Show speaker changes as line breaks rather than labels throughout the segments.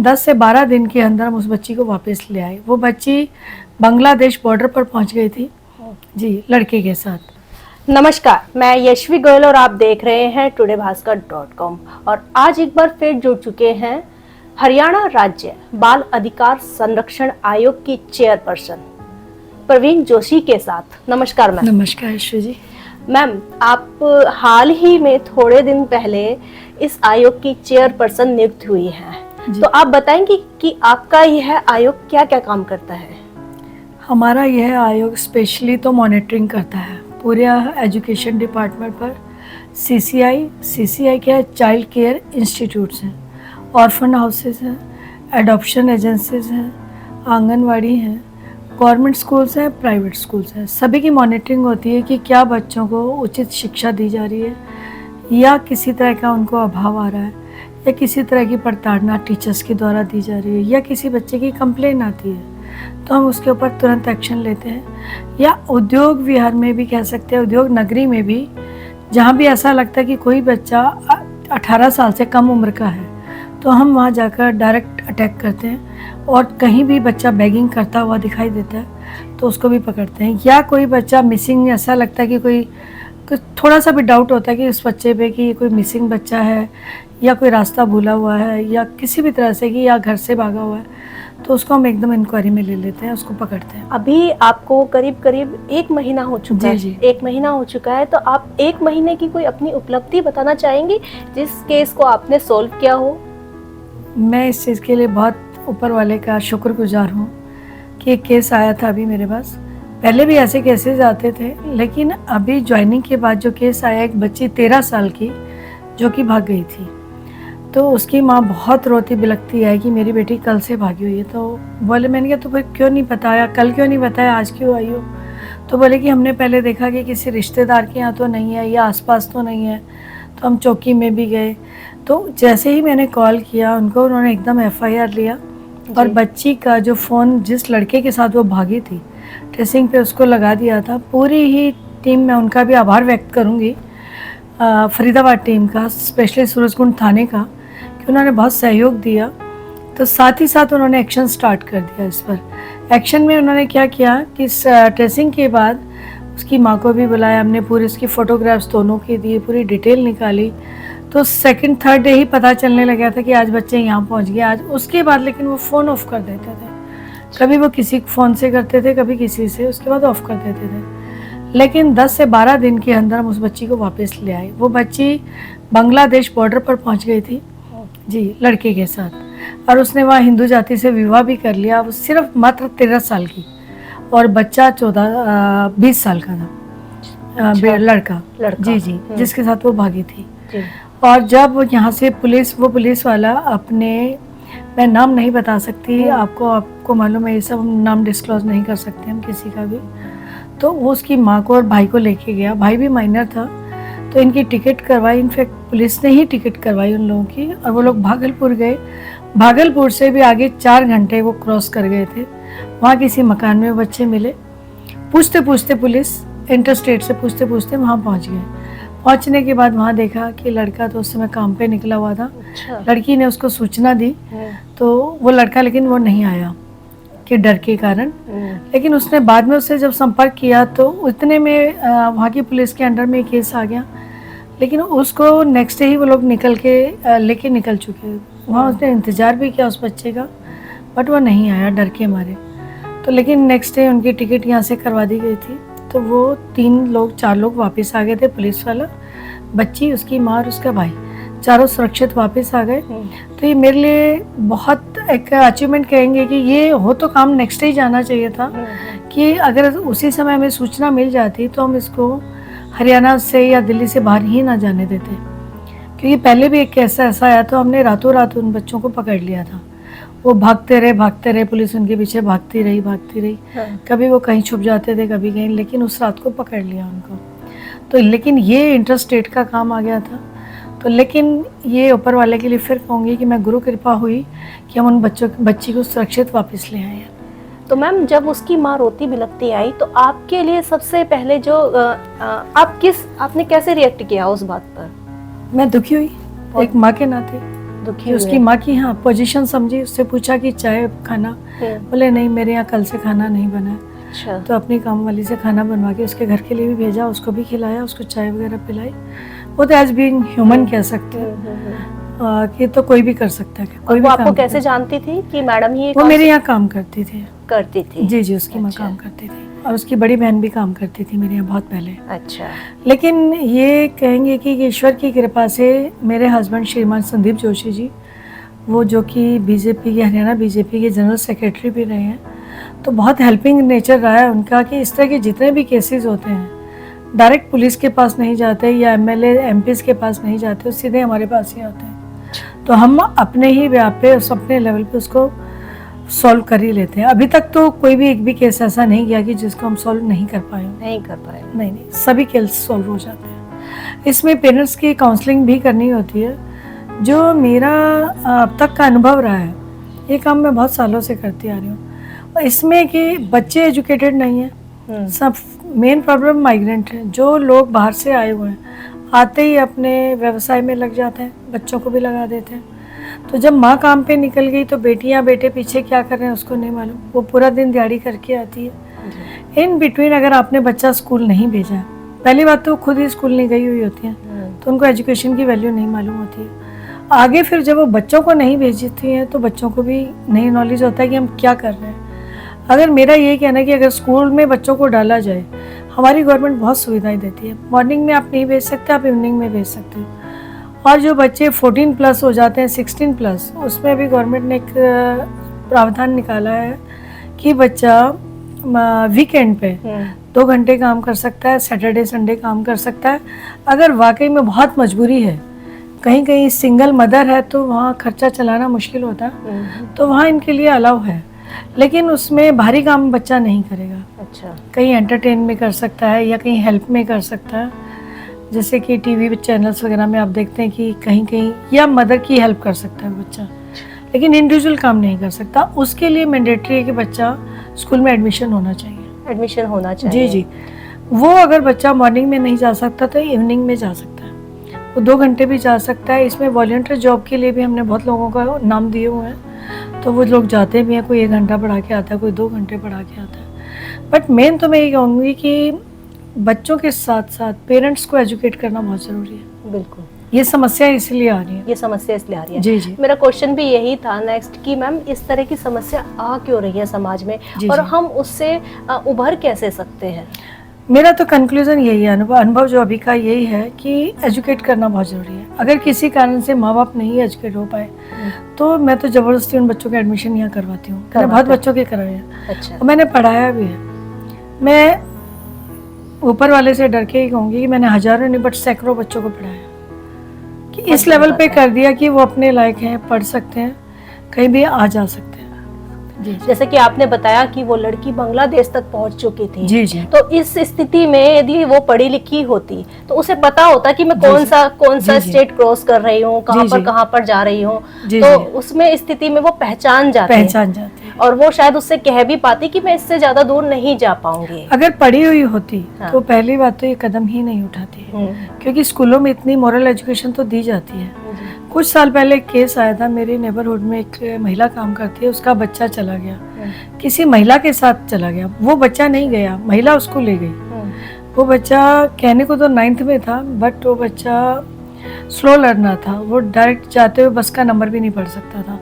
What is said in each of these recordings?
लेकिन 10 से 12 दिन के अंदर हम उस बच्ची को वापस ले आए। वो बच्ची बांग्लादेश बॉर्डर पर पहुंच गई थी जी, लड़के के साथ।
नमस्कार, मैं यशवी गोयल और आप देख रहे हैं todayBhaskar.com। और आज एक बार फिर जुड़ चुके हैं हरियाणा राज्य बाल अधिकार संरक्षण आयोग की चेयरपर्सन प्रवीण जोशी के साथ। नमस्कार मैम।
नमस्कार यशवी जी।
मैम, आप हाल ही में थोड़े दिन पहले इस आयोग की चेयरपर्सन नियुक्त हुई हैं, तो आप बताएंगे कि आपका यह आयोग क्या क्या काम करता है?
हमारा यह आयोग स्पेशली तो मॉनिटरिंग करता है पूरे एजुकेशन डिपार्टमेंट पर। सीसीआई क्या है, चाइल्ड केयर इंस्टीट्यूट्स हैं, ऑर्फन हाउसेस हैं, एडॉप्शन एजेंसीज हैं, आंगनवाड़ी हैं, गवर्नमेंट स्कूल्स हैं, प्राइवेट स्कूल्स हैं। सभी की मॉनिटरिंग होती है कि क्या बच्चों को उचित शिक्षा दी जा रही है या किसी तरह का उनको अभाव आ रहा है या किसी तरह की प्रताड़ना टीचर्स के द्वारा दी जा रही है या किसी बच्चे की कंप्लेन आती है तो हम उसके ऊपर तुरंत एक्शन लेते हैं। या उद्योग विहार में भी कह सकते हैं, उद्योग नगरी में भी, जहाँ भी ऐसा लगता है कि कोई बच्चा 18 साल से कम उम्र का है तो हम वहाँ जाकर डायरेक्ट अटैक करते हैं। और कहीं भी बच्चा बैगिंग करता हुआ दिखाई देता है तो उसको भी पकड़ते हैं। या कोई बच्चा मिसिंग, ऐसा लगता है कि कोई थोड़ा सा भी डाउट होता है कि इस बच्चे पे कि कोई मिसिंग बच्चा है या कोई रास्ता भूला हुआ है या किसी भी तरह से कि या घर से भागा हुआ है, तो उसको हम एकदम इंक्वायरी में ले लेते हैं, उसको पकड़ते हैं।
अभी आपको करीब 1 महीना हो चुका है।
जी।
1 महीना हो चुका है, तो आप 1 महीने की कोई अपनी उपलब्धि बताना चाहेंगी जिस केस को आपने सोल्व किया हो?
मैं इस चीज़ के लिए बहुत ऊपर वाले का शुक्रगुजार हूँ कि एक केस आया था अभी मेरे पास। पहले भी ऐसे केसेस आते थे, लेकिन अभी ज्वाइनिंग के बाद जो केस आया, एक बच्ची 13 साल की जो कि भाग गई थी, तो उसकी माँ बहुत रोती बिलखती है कि मेरी बेटी कल से भागी हुई है। तो बोले, मैंने कहा तो फिर क्यों नहीं बताया, कल क्यों नहीं बताया, आज क्यों आई हो? तो बोले कि हमने पहले देखा कि किसी रिश्तेदार के यहाँ तो नहीं है या आसपास तो नहीं है, तो हम चौकी में भी गए। तो जैसे ही मैंने कॉल किया उनको, उन्होंने एकदम FIR लिया और बच्ची का जो फ़ोन जिस लड़के के साथ वो भागी थी ट्रेसिंग पे उसको लगा दिया था। पूरी ही टीम में उनका भी आभार व्यक्त करूँगी, फरीदाबाद टीम का, स्पेशली सूरजकुंड थाने का, कि उन्होंने बहुत सहयोग दिया। तो साथ ही साथ उन्होंने एक्शन स्टार्ट कर दिया इस पर। एक्शन में उन्होंने क्या किया कि ट्रेसिंग के बाद उसकी माँ को भी बुलाया, हमने पूरी उसकी फ़ोटोग्राफ्स दोनों की दिए, पूरी डिटेल निकाली। तो सेकंड थर्ड डे ही पता चलने लगा था कि आज बच्चे यहाँ पहुँच गए आज। उसके बाद लेकिन वो फ़ोन ऑफ कर देते थे, कभी वो किसी फ़ोन से करते थे, कभी किसी से, उसके बाद ऑफ कर देते थे। लेकिन 10 से 12 दिन के अंदर हम उस बच्ची को वापस ले आए। वो बच्ची बांग्लादेश बॉर्डर पर पहुँच गई थी जी, लड़के के साथ, और उसने वहाँ हिंदू जाति से विवाह भी कर लिया। वो सिर्फ मात्र 13 साल की और बच्चा 20 साल का था, लड़का जी, जिसके साथ वो भागी थी। और जब यहाँ से वो पुलिस वाला अपने, मैं नाम नहीं बता सकती, आपको मालूम है ये सब, हम नाम डिस्क्लोज नहीं कर सकते हम किसी का भी। तो वो उसकी माँ को और भाई को लेके गया, भाई भी माइनर था, तो इनकी टिकट करवाई। इनफैक्ट पुलिस ने ही टिकट करवाई उन लोगों की, और वो लोग भागलपुर गए। भागलपुर से भी आगे 4 घंटे वो क्रॉस कर गए थे। वहाँ किसी मकान में बच्चे मिले, पूछते पूछते पुलिस इंटरस्टेट से पूछते पूछते वहाँ पहुँच गए। पहुँचने के बाद वहाँ देखा कि लड़का तो उस समय काम पे निकला हुआ था। लड़की ने उसको सूचना दी तो वो लड़का, लेकिन वो नहीं आया कि डर के कारण। लेकिन उसने बाद में उससे जब संपर्क किया तो उतने में वहाँ की पुलिस के अंडर में केस आ गया। लेकिन उसको नेक्स्ट डे ही वो लोग लेके निकल चुके। वहाँ उसने इंतज़ार भी किया उस बच्चे का, बट वो नहीं आया डर के मारे। तो लेकिन नेक्स्ट डे उनकी टिकट यहाँ से करवा दी गई थी, तो वो 4 लोग वापस आ गए थे। पुलिस वाला, बच्ची, उसकी माँ और उसका भाई, चारों सुरक्षित वापस आ गए। तो ये मेरे लिए बहुत एक अचीवमेंट कहेंगे कि ये हो तो काम नेक्स्ट डे ही जाना चाहिए था, कि अगर उसी समय हमें सूचना मिल जाती तो हम इसको हरियाणा से या दिल्ली से बाहर ही ना जाने देते। क्योंकि पहले भी एक केस ऐसा आया तो हमने रातों रात उन बच्चों को पकड़ लिया था। वो भागते रहे, पुलिस उनके पीछे भागती रही। कभी वो कहीं छुप जाते थे, कभी कहीं, लेकिन उस रात को पकड़ लिया उनको। तो लेकिन ये इंटर स्टेट का काम आ गया था। तो लेकिन ये ऊपर वाले के लिए फिर कहूँगी कि मैं गुरु कृपा हुई कि हम उन बच्ची को सुरक्षित वापस ले आए हैं।
तो मैम, जब उसकी माँ रोती बिलखती आई तो आपके लिए सबसे पहले जो आपने कैसे रिएक्ट किया उस बात पर?
मैं दुखी हुई एक माँ के नाते।
दुखी
कि उसकी
हुए।
माँ की हाँ पोजीशन समझी, उससे पूछा कि चाय खाना, बोले नहीं मेरे यहाँ कल से खाना नहीं बना है।
अच्छा।
तो अपनी काम वाली से खाना बनवा के उसके घर के लिए भी भेजा, उसको भी खिलाया, उसको चाय वगैरह पिलाई। वो तो एज बीइंग ह्यूमन कह सकते हैं कि तो कोई भी कर सकता है कि कोई
वो
भी
आपको
काम
कैसे
कर-
जानती थी कि मैडम ही
वो मेरे यहाँ काम करती थी।
करती थी?
जी जी, उसकी माँ
अच्छा।
काम करती थी और उसकी बड़ी बहन भी काम करती थी मेरे यहाँ बहुत पहले।
अच्छा।
लेकिन ये कहेंगे कि ईश्वर की कृपा से मेरे हस्बैंड श्रीमान संदीप जोशी जी, वो जो कि बीजेपी के हरियाणा बीजेपी के जनरल सेक्रेटरी भी रहे हैं, तो बहुत हेल्पिंग नेचर रहा है उनका कि इस तरह के जितने भी केसेस होते हैं डायरेक्ट पुलिस के पास नहीं जाते या एमएलए एमपीज़ के पास नहीं जाते, वो सीधे हमारे पास ही आते हैं। तो हम अपने ही व्याप पे अपने लेवल पे उसको सॉल्व कर ही लेते हैं। अभी तक तो कोई भी एक भी केस ऐसा नहीं गया कि जिसको हम सॉल्व नहीं कर पाए।
नहीं कर पाए?
नहीं, सभी केस सॉल्व हो जाते हैं। इसमें पेरेंट्स की काउंसलिंग भी करनी होती है। जो मेरा अब तक का अनुभव रहा है, ये काम मैं बहुत सालों से करती आ रही हूँ, और इसमें कि बच्चे एजुकेटेड नहीं हैं। सब मेन प्रॉब्लम माइग्रेंट है, जो लोग बाहर से आए हुए हैं आते ही अपने व्यवसाय में लग जाते हैं, बच्चों को भी लगा देते हैं। तो जब माँ काम पे निकल गई तो बेटियाँ बेटे पीछे क्या कर रहे हैं उसको नहीं मालूम, वो पूरा दिन दिहाड़ी करके आती है। इन बिटवीन अगर आपने बच्चा स्कूल नहीं भेजा है, पहली बात तो खुद ही स्कूल नहीं गई हुई होती है, तो उनको एजुकेशन की वैल्यू नहीं मालूम होती है। आगे फिर जब वो बच्चों को नहीं भेजती हैं तो बच्चों को भी नहीं नॉलेज होता है कि हम क्या कर रहे हैं। अगर मेरा यही कहना है कि अगर स्कूल में बच्चों को डाला जाए, हमारी गवर्नमेंट बहुत सुविधाएं देती है। मॉर्निंग में आप नहीं भेज सकते, आप इवनिंग में भेज सकते हो। और जो बच्चे 14 प्लस हो जाते हैं, 16 प्लस, उसमें भी गवर्नमेंट ने एक प्रावधान निकाला है कि बच्चा वीकेंड पे 2 घंटे काम कर सकता है, सैटरडे संडे काम कर सकता है। अगर वाकई में बहुत मजबूरी है, कहीं कहीं सिंगल मदर है तो वहाँ खर्चा चलाना मुश्किल होता है, तो वहाँ इनके लिए अलाउ है। लेकिन उसमें भारी काम बच्चा नहीं करेगा।
अच्छा।
कहीं एंटरटेन में कर सकता है या कहीं हेल्प में कर सकता है, जैसे कि टीवी चैनल्स वगैरह में आप देखते हैं कि कहीं कहीं या मदर की हेल्प कर सकता है बच्चा, लेकिन इंडिविजुअल काम नहीं कर सकता। उसके लिए मैंडेटरी है कि बच्चा स्कूल में एडमिशन होना चाहिए।
एडमिशन होना चाहिए?
जी जी। वो अगर बच्चा मॉर्निंग में नहीं जा सकता तो इवनिंग में जा सकता है, वो 2 घंटे भी जा सकता है। इसमें वॉलंटियर जॉब के लिए भी हमने बहुत लोगों का नाम दिए हुए हैं, तो वो लोग जाते भी हैं। कोई 1 घंटा पढ़ा के आता है, कोई 2 घंटे पढ़ा के आता है। बट मेन तो मैं ये कहूँगी कि बच्चों के साथ साथ पेरेंट्स को एजुकेट करना बहुत ज़रूरी है।
बिल्कुल।
ये समस्या इसलिए आ रही है।
ये समस्या इसलिए आ रही है।
जी जी।
मेरा क्वेश्चन भी यही था नेक्स्ट कि मैम इस तरह की समस्या आ क्यों रही है समाज में,
जी,
और
जी।
हम उससे उभर कैसे सकते हैं?
मेरा तो कंक्लूजन यही है, अनुभव जो अभी का यही है कि एजुकेट करना बहुत ज़रूरी है। अगर किसी कारण से माँ बाप नहीं एजुकेट हो पाए तो मैं तो ज़बरदस्ती उन बच्चों के एडमिशन यहाँ करवाती हूँ। मैंने बहुत बच्चों के कराए हैं।
अच्छा।
और मैंने पढ़ाया भी है। मैं ऊपर वाले से डर के ही कहूँगी कि मैंने हज़ारों नहीं बट सैकड़ों बच्चों को पढ़ाया, कि इस लेवल पे कर दिया कि वो अपने लायक हैं, पढ़ सकते हैं, कहीं भी आ जा सकते हैं। जी
जैसे कि आपने बताया कि वो लड़की बांग्लादेश तक पहुंच चुकी थी।
जी जी।
तो इस स्थिति में यदि वो पढ़ी लिखी होती तो उसे पता होता कि मैं कौन सा
जी।
स्टेट क्रॉस कर रही हूँ, कहाँ पर जा रही हूँ, तो उसमें स्थिति में वो पहचान जाती है और वो शायद उससे कह भी पाती कि मैं इससे ज्यादा दूर नहीं जा पाऊंगी।
अगर पढ़ी हुई होती
हाँ।
तो पहली बात तो ये कदम ही नहीं उठाती है, क्योंकि स्कूलों में इतनी मॉरल एजुकेशन तो दी जाती है। कुछ साल पहले एक केस आया था मेरे नेबरहुड में, एक महिला काम करती है, उसका बच्चा चला गया, किसी महिला के साथ चला गया। वो बच्चा नहीं गया, महिला उसको ले गई। वो बच्चा कहने को तो 9th में था, बट वो बच्चा स्लो लर्नर था। वो डायरेक्ट जाते हुए बस का नंबर भी नहीं पढ़ सकता था।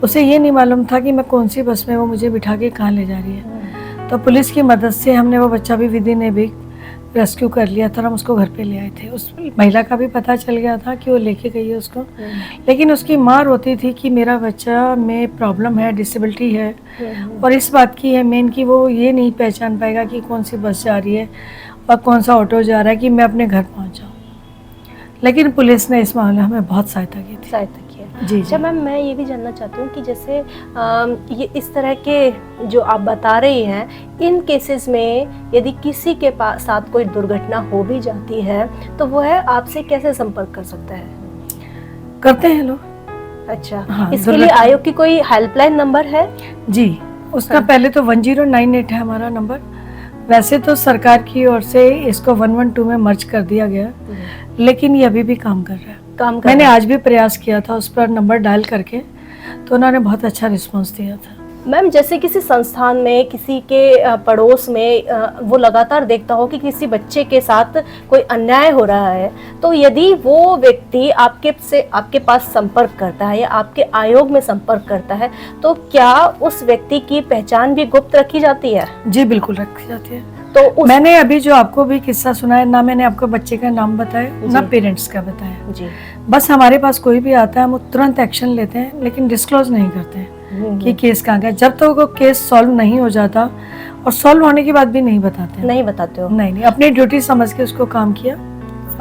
उसे ये नहीं मालूम था कि मैं कौन सी बस में वो मुझे बिठा के कहाँ ले जा रही है। तो पुलिस की मदद से हमने वो बच्चा भी within a week rescue कर लिया था, हम उसको घर पे ले आए थे। उस महिला का भी पता चल गया था कि वो लेके गई है उसको, लेकिन उसकी माँ रोती थी कि मेरा बच्चा में प्रॉब्लम है, डिसेबिलिटी है, और इस बात की है मेन कि वो ये नहीं पहचान पाएगा कि कौन सी बस जा रही है और कौन सा ऑटो जा रहा है, कि मैं अपने घर पहुँच जाऊँ। लेकिन पुलिस ने इस मामले में हमें बहुत सहायता की थी। जी
अच्छा मैम, मैं ये भी जानना चाहती हूँ कि जैसे ये इस तरह के जो आप बता रही हैं, इन केसेस में यदि किसी के पास साथ कोई दुर्घटना हो भी जाती है तो वो है आपसे कैसे संपर्क कर सकता है?
करते हैं लोग।
अच्छा।
हाँ,
इसके लिए आयोग की कोई हेल्पलाइन नंबर है?
जी, उसका पहले तो 1098 है हमारा नंबर। वैसे तो सरकार की ओर से इसको 112 में मर्ज कर दिया गया, लेकिन ये अभी भी काम कर रहा है।
काम कर
मैंने
रहे हैं।
आज भी प्रयास किया था उस पर नंबर डायल करके, तो उन्होंने बहुत अच्छा रिस्पॉन्स दिया था।
मैम, जैसे किसी संस्थान में, किसी के पड़ोस में वो लगातार देखता हो कि किसी बच्चे के साथ कोई अन्याय हो रहा है, तो यदि वो व्यक्ति आपके पास संपर्क करता है या आपके आयोग में संपर्क करता है, तो क्या उस व्यक्ति की पहचान भी गुप्त रखी जाती है?
जी बिल्कुल रखी जाती है।
तो
मैंने अभी जो आपको भी किस्सा सुनाया, ना मैंने आपको बच्चे का नाम बताया ना
जी।
पेरेंट्स का बताया।
जी।
बस हमारे पास कोई भी आता है हम तुरंत एक्शन लेते हैं, लेकिन डिस्क्लोज नहीं करते हैं कि केस कहाँ गया। जब तक वो केस सॉल्व नहीं हो जाता, और सॉल्व होने के बाद भी नहीं बताते हैं।
नहीं बताते हो?
नहीं, अपनी ड्यूटी समझ के उसको काम किया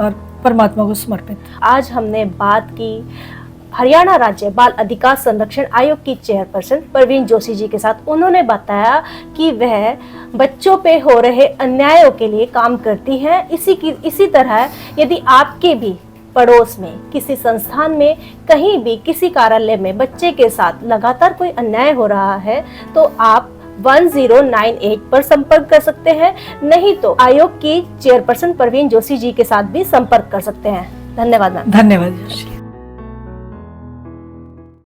और परमात्मा को समर्पित।
आज हमने बात की हरियाणा राज्य बाल अधिकार संरक्षण आयोग की चेयरपर्सन प्रवीण जोशी जी के साथ। उन्होंने बताया कि वह बच्चों पे हो रहे अन्यायों के लिए काम करती हैं। इसी तरह यदि आपके भी पड़ोस में, किसी संस्थान में, कहीं भी किसी कार्यालय में बच्चे के साथ लगातार कोई अन्याय हो रहा है, तो आप 1098 पर संपर्क कर सकते हैं, नहीं तो आयोग की चेयरपर्सन प्रवीण जोशी जी के साथ भी संपर्क कर सकते हैं। धन्यवाद मैम।
धन्यवाद जोशी।